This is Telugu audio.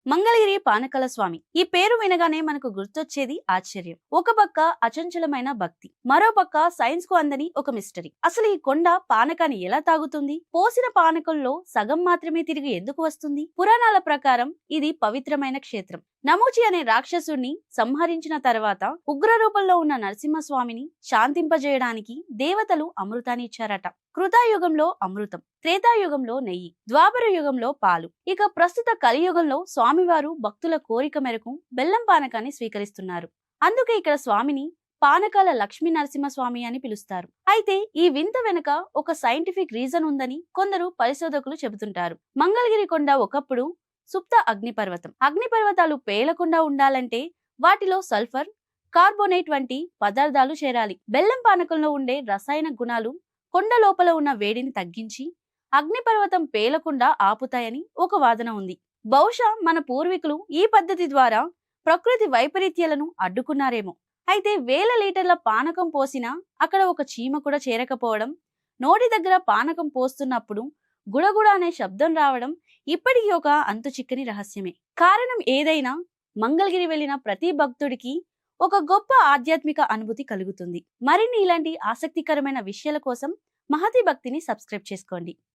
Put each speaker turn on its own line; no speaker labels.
మంగళగిరి పానకల స్వామి ఈ పేరు వినగానే మనకు గుర్తొచ్చేది ఆశ్చర్యం. ఒక పక్క అచంచలమైన భక్తి, మరో పక్క సైన్స్ కు అందని ఒక మిస్టరీ. అసలు ఈ కొండ పానకాన్ని ఎలా తాగుతుంది? పోసిన పానకంలో సగం మాత్రమే తిరిగి ఎందుకు వస్తుంది? పురాణాల ప్రకారం ఇది పవిత్రమైన క్షేత్రం. నమూచి అనే రాక్షసుడిని సంహరించిన తర్వాత ఉగ్ర రూపంలో ఉన్న నరసింహస్వామిని శాంతింపజేయడానికి దేవతలు అమృతాన్ని ఇచ్చారట. కృతాయుగంలో అమృతం, త్రేతాయుగంలో నెయ్యి, ద్వాపర యుగంలో పాలు, ఇక ప్రస్తుత కలియుగంలో స్వామివారు భక్తుల కోరిక మేరకు బెల్లం పానకాన్ని స్వీకరిస్తున్నారు. అందుకే ఇక్కడ స్వామిని పానకాల లక్ష్మీ నరసింహస్వామి అని పిలుస్తారు. అయితే ఈ వింత వెనుక ఒక సైంటిఫిక్ రీజన్ ఉందని కొందరు పరిశోధకులు చెబుతుంటారు. మంగళగిరి కొండ ఒకప్పుడు సుప్త అగ్నిపర్వతం. అగ్నిపర్వతాలు పేలకుండా ఉండాలంటే వాటిలో సల్ఫర్, కార్బోనేట్ వంటి పదార్థాలు చేరాలి. బెల్లం పానకంలో ఉండే రసాయన గుణాలు కొండ లోపల ఉన్న వేడిని తగ్గించి అగ్నిపర్వతం పేలకుండా ఆపుతాయని ఒక వాదన ఉంది. బహుశా మన పూర్వీకులు ఈ పద్ధతి ద్వారా ప్రకృతి వైపరీత్యాలను అడ్డుకున్నారేమో. అయితే వేల లీటర్ల పానకం పోసినా అక్కడ ఒక చీమ కూడా చేరకపోవడం, నోటి దగ్గర పానకం పోస్తున్నప్పుడు గుడగుడ అనే శబ్దం రావడం ఇప్పటికీ ఒక అంతు చిక్కని రహస్యమే. కారణం ఏదైనా మంగళగిరి వెళ్లిన ప్రతి భక్తుడికి ఒక గొప్ప ఆధ్యాత్మిక అనుభూతి కలుగుతుంది. మరిన్ని ఇలాంటి ఆసక్తికరమైన విషయాల కోసం మహతి భక్తిని సబ్స్క్రైబ్ చేసుకోండి.